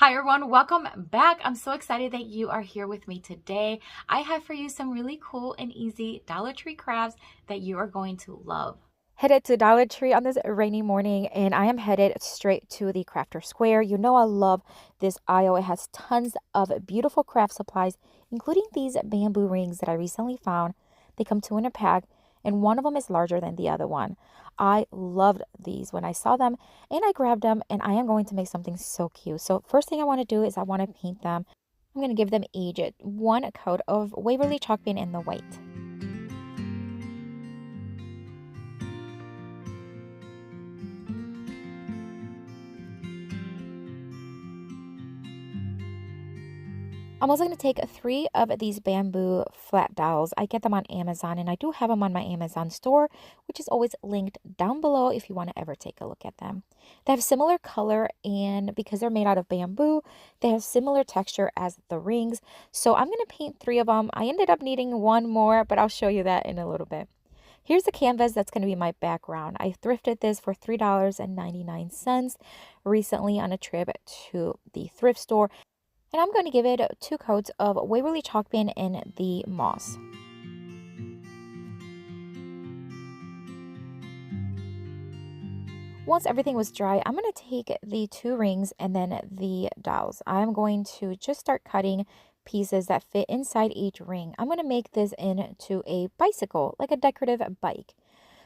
Hi everyone, welcome back. I'm so excited that you are here with me today. I have for you some really cool and easy Dollar Tree crafts that you are going to love. Headed to Dollar Tree on this rainy morning, and I am headed straight to the Crafter Square. You know I love this aisle. It has tons of beautiful craft supplies, including these bamboo rings that I recently found. They come two in a pack, and one of them is larger than the other one. I loved these when I saw them, and I grabbed them, and I am going to make something so cute. So first thing I want to do is I want to paint them. I'm going to give them each one coat of Waverly chalk paint in the white. I'm also going to take three of these bamboo flat dowels. I get them on Amazon, and I do have them on my Amazon store, which is always linked down below if you want to ever take a look at them. They have similar color, and because they're made out of bamboo, they have similar texture as the rings. So I'm going to paint three of them. I ended up needing one more, but I'll show you that in a little bit. Here's the canvas that's going to be my background. I thrifted this for $3.99 recently on a trip to the thrift store. And I'm going to give it two coats of Waverly chalk paint in the moss. Once everything was dry, I'm going to take the two rings and then the dowels. I'm going to just start cutting pieces that fit inside each ring. I'm going to make this into a bicycle, like a decorative bike.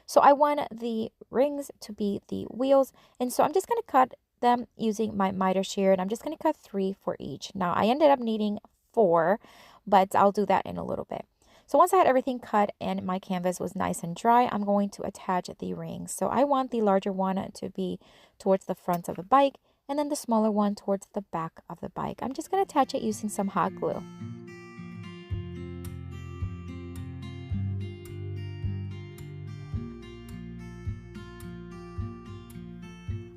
So I want the rings to be the wheels, and so I'm just going to cut them using my miter shear, and I'm just going to cut 3 for each. Now I ended up needing 4, but I'll do that in a little bit. So once I had everything cut and my canvas was nice and dry, I'm going to attach the rings. So I want the larger one to be towards the front of the bike, and then the smaller one towards the back of the bike. I'm just going to attach it using some hot glue.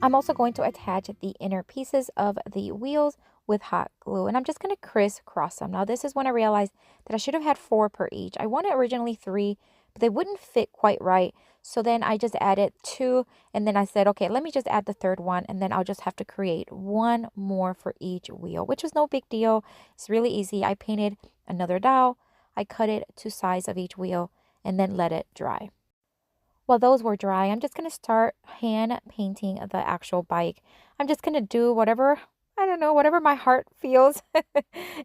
I'm also going to attach the inner pieces of the wheels with hot glue, and I'm just going to crisscross them. Now this is when I realized that I should have had 4 per each. I wanted originally 3, but they wouldn't fit quite right. So then I just added 2, and then I said, okay, let me just add the third one, and then I'll just have to create one more for each wheel, which was no big deal. It's really easy. I painted another dowel, I cut it to size of each wheel, and then let it dry. While those were dry, I'm just going to start hand painting the actual bike. I'm just going to do whatever, I don't know, whatever my heart feels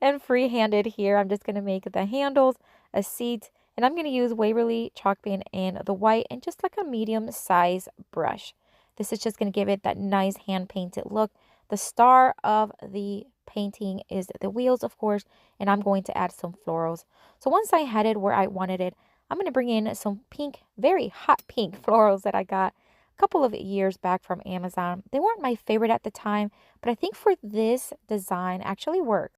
and free-handed here. I'm just going to make the handles, a seat, and I'm going to use Waverly chalk paint in the white and just like a medium size brush. This is just going to give it that nice hand-painted look. The star of the painting is the wheels, of course, and I'm going to add some florals. So once I had it where I wanted it, I'm going to bring in some pink, very hot pink florals that I got a couple of years back from Amazon. They weren't my favorite at the time, but I think for this design actually worked.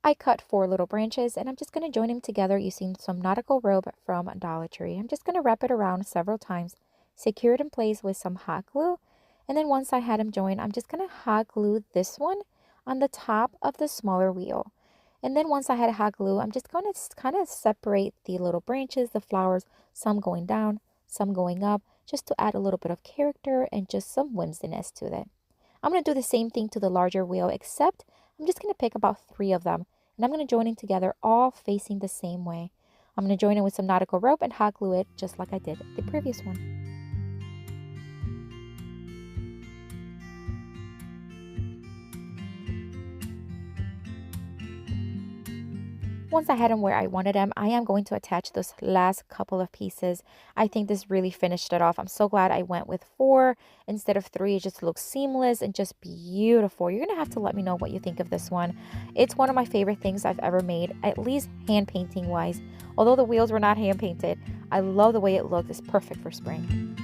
I cut 4 little branches, and I'm just going to join them together using some nautical rope from Dollar Tree. I'm just going to wrap it around several times, secure it in place with some hot glue, and then once I had them joined, I'm just going to hot glue this one on the top of the smaller wheel. And then once I had hot glue, I'm just going to kind of separate the little branches, the flowers, some going down, some going up, just to add a little bit of character and just some whimsiness to it. I'm going to do the same thing to the larger wheel, except I'm just going to pick about 3 of them, and I'm going to join them together all facing the same way. I'm going to join it with some nautical rope and hot glue it just like I did the previous one. Once I had them where I wanted them, I am going to attach those last couple of pieces. I think this really finished it off. I'm so glad I went with 4 instead of 3. It just looks seamless and just beautiful. You're going to have to let me know what you think of this one. It's one of my favorite things I've ever made, at least hand painting wise. Although the wheels were not hand painted, I love the way it looked. It's perfect for spring.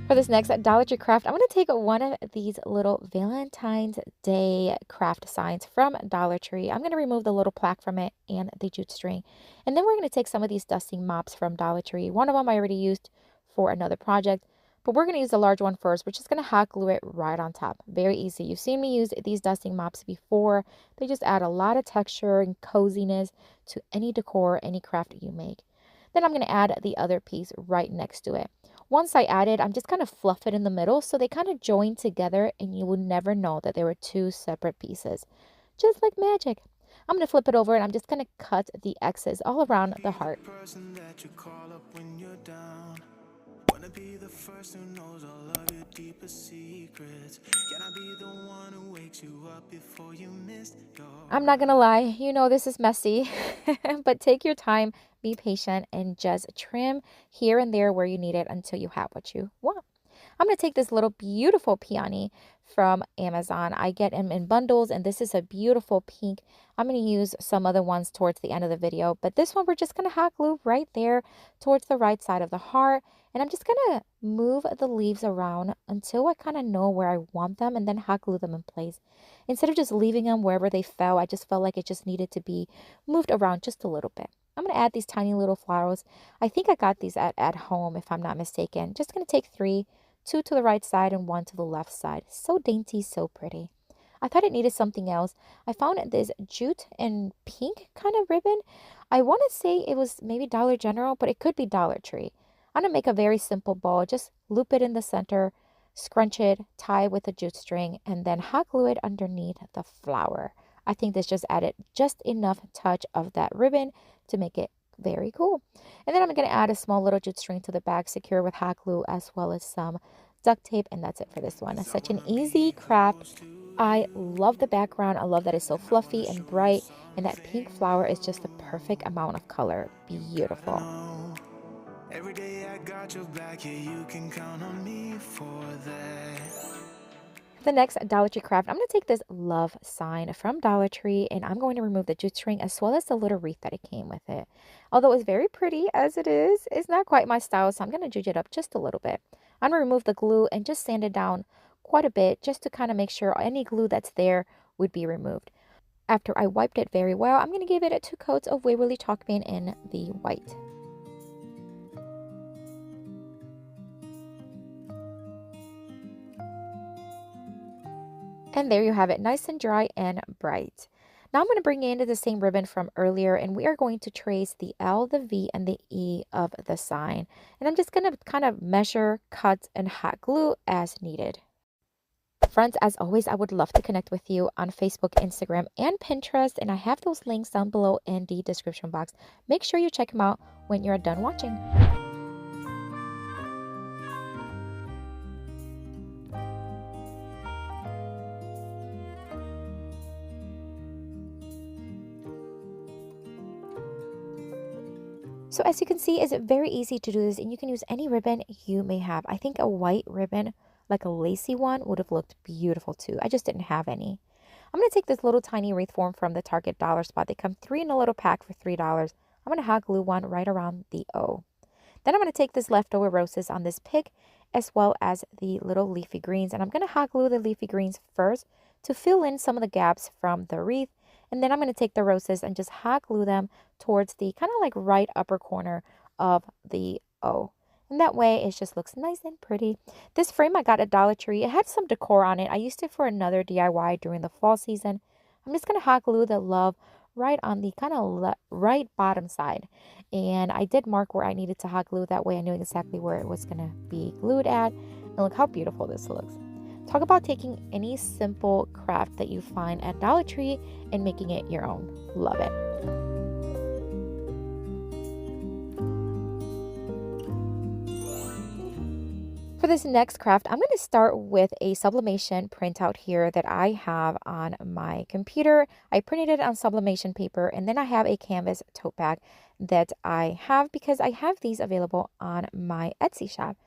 For this next Dollar Tree craft, I'm going to take one of these little Valentine's Day craft signs from Dollar Tree. I'm going to remove the little plaque from it and the jute string. And then we're going to take some of these dusting mops from Dollar Tree. One of them I already used for another project, but we're going to use the large one first. We're just going to hot glue it right on top. Very easy. You've seen me use these dusting mops before. They just add a lot of texture and coziness to any decor, any craft you make. Then I'm going to add the other piece right next to it. Once I add it, I'm just kind of fluff it in the middle so they kind of join together and you will never know that they were two separate pieces. Just like magic. I'm going to flip it over and I'm just going to cut the X's all around the heart. Wanna be the first who knows all of your deepest secrets. Can I be the one who wakes you up before you miss your... I'm not gonna lie, you know this is messy, but take your time, be patient, and just trim here and there where you need it until you have what you want. I'm going to take this little beautiful peony from Amazon. I get them in bundles, and this is a beautiful pink. I'm going to use some other ones towards the end of the video, but this one we're just going to hot glue right there towards the right side of the heart. And I'm just going to move the leaves around until I kind of know where I want them and then hot glue them in place. Instead of just leaving them wherever they fell, I just felt like it just needed to be moved around just a little bit. I'm going to add these tiny little flowers. I think I got these at home if I'm not mistaken. Just going to take 3, 2 to the right side and 1 to the left side. So dainty, so pretty. I thought it needed something else. I found this jute and pink kind of ribbon. I want to say it was maybe Dollar General, but it could be Dollar Tree. I'm going to make a very simple bow. Just loop it in the center, scrunch it, tie it with a jute string, and then hot glue it underneath the flower. I think this just added just enough touch of that ribbon to make it very cool. And then I'm going to add a small little jute string to the back, secure with hot glue as well as some duct tape, and that's it for this one. It's such an easy craft. I love the background. I love that it's so fluffy and bright, and that pink flower is just the perfect amount of color. Beautiful. Every day I got your back, yeah, you can count on me for that. The next Dollar Tree craft, I'm going to take this love sign from Dollar Tree, and I'm going to remove the jute string as well as the little wreath that it came with it. Although it's very pretty as it is, it's not quite my style, so I'm going to judge it up just a little bit. I'm going to remove the glue and just sand it down quite a bit just to kind of make sure any glue that's there would be removed. After I wiped it very well, I'm going to give it 2 coats of Waverly Chalk Paint in the white. And there you have it, nice and dry and bright. Now I'm going to bring in the same ribbon from earlier, and we are going to trace the L, the V, and the E of the sign. And I'm just going to kind of measure, cut, and hot glue as needed. Friends, as always, I would love to connect with you on Facebook, Instagram, and Pinterest, and I have those links down below in the description box. Make sure you check them out when you're done watching. So as you can see, it's very easy to do this, and you can use any ribbon you may have. I think a white ribbon, like a lacy one, would have looked beautiful too. I just didn't have any. I'm going to take this little tiny wreath form from the Target dollar spot. They come 3 in a little pack for $3. I'm going to hot glue one right around the O. Then I'm going to take this leftover roses on this pick as well as the little leafy greens, and I'm going to hot glue the leafy greens first to fill in some of the gaps from the wreath. And then I'm going to take the roses and just hot glue them towards the kind of like right upper corner of the O. And that way it just looks nice and pretty. This frame I got at Dollar Tree. It had some decor on it. I used it for another DIY during the fall season. I'm just going to hot glue the love right on the kind of right bottom side. And I did mark where I needed to hot glue. That way I knew exactly where it was going to be glued at. And look how beautiful this looks. Talk about taking any simple craft that you find at Dollar Tree and making it your own. Love it. For this next craft, I'm going to start with a sublimation printout here that I have on my computer. I printed it on sublimation paper, and then I have a canvas tote bag that I have because I have these available on my Etsy shop.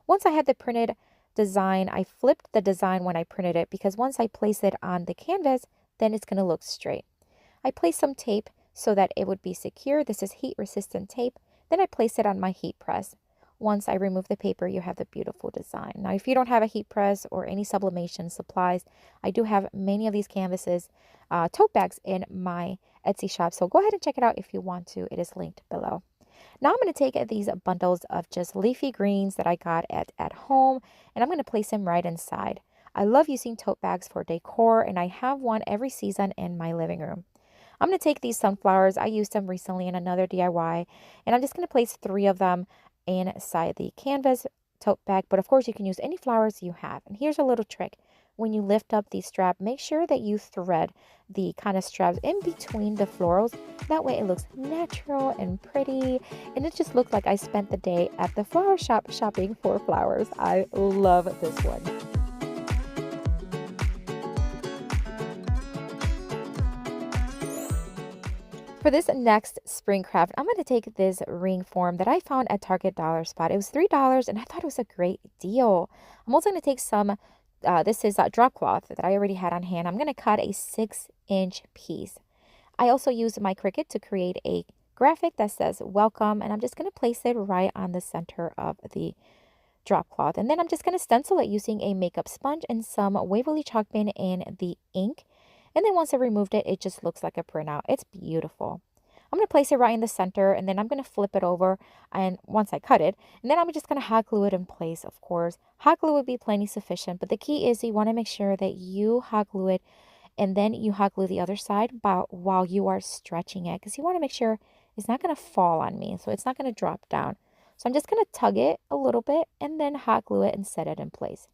Once I had the printed design, I flipped the design when I printed it because once I place it on the canvas, then it's going to look straight. I placed some tape so that it would be secure. This is heat resistant tape. Then I place it on my heat press. Once I remove the paper, you have the beautiful design. Now, if you don't have a heat press or any sublimation supplies, I do have many of these canvases, tote bags in my Etsy shop. So go ahead and check it out if you want to. It is linked below. Now I'm going to take these bundles of just leafy greens that I got at home, and I'm going to place them right inside. I love using tote bags for decor, and I have one every season in my living room. I'm going to take these sunflowers. I used them recently in another DIY, and I'm just going to place 3 of them inside the canvas tote bag, but of course you can use any flowers you have. And here's a little trick. When you lift up the strap, make sure that you thread the kind of straps in between the florals. That way it looks natural and pretty, and it just looks like I spent the day at the flower shop shopping for flowers. I love this one. For this next spring craft, I'm going to take this ring form that I found at Target Dollar Spot. It was $3 and I thought it was a great deal. I'm also going to take some, this is drop cloth that I already had on hand. I'm going to cut a 6-inch piece. I also used my Cricut to create a graphic that says welcome, and I'm just going to place it right on the center of the drop cloth. And then I'm just going to stencil it using a makeup sponge and some Waverly chalk pen and the ink. And then once I removed it, it just looks like a printout. It's beautiful. I'm going to place it right in the center, and then I'm going to flip it over, and once I cut it, and then I'm just going to hot glue it in place, of course. Hot glue would be plenty sufficient, but the key is you want to make sure that you hot glue it, and then you hot glue the other side while you are stretching it, because you want to make sure it's not going to fall on me, so it's not going to drop down. So I'm just going to tug it a little bit, and then hot glue it and set it in place.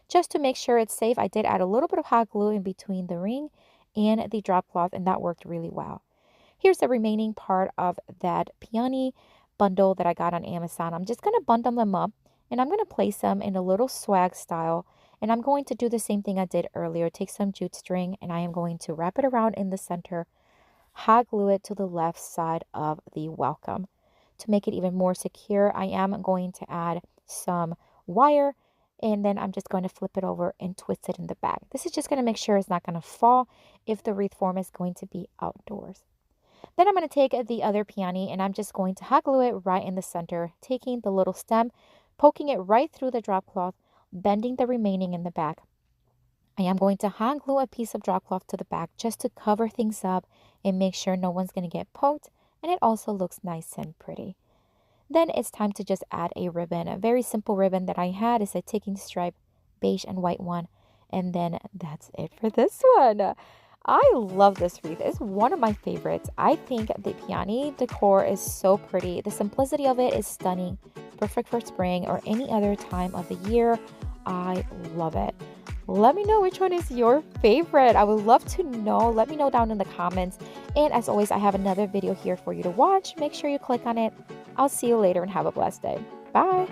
Just to make sure it's safe, I did add a little bit of hot glue in between the ring and the drop cloth, and that worked really well. Here's the remaining part of that peony bundle that I got on Amazon. I'm just going to bundle them up, and I'm going to place them in a little swag style, and I'm going to do the same thing I did earlier. Take some jute string, and I am going to wrap it around in the center, hot glue it to the left side of the welcome. To make it even more secure, I am going to add some wire, and then I'm just going to flip it over and twist it in the back. This is just going to make sure it's not going to fall if the wreath form is going to be outdoors. Then I'm going to take the other peony, and I'm just going to hot glue it right in the center, taking the little stem, poking it right through the drop cloth, bending the remaining in the back. I am going to hot glue a piece of drop cloth to the back just to cover things up and make sure no one's going to get poked, and it also looks nice and pretty. Then it's time to just add a ribbon. A very simple ribbon that I had is a ticking stripe, beige and white one. And then that's it for this one. I love this wreath. It's one of my favorites. I think the peony decor is so pretty. The simplicity of it is stunning. Perfect for spring or any other time of the year. I love it. Let me know which one is your favorite. I would love to know. Let me know down in the comments. And as always, I have another video here for you to watch. Make sure you click on it. I'll see you later and have a blessed day. Bye.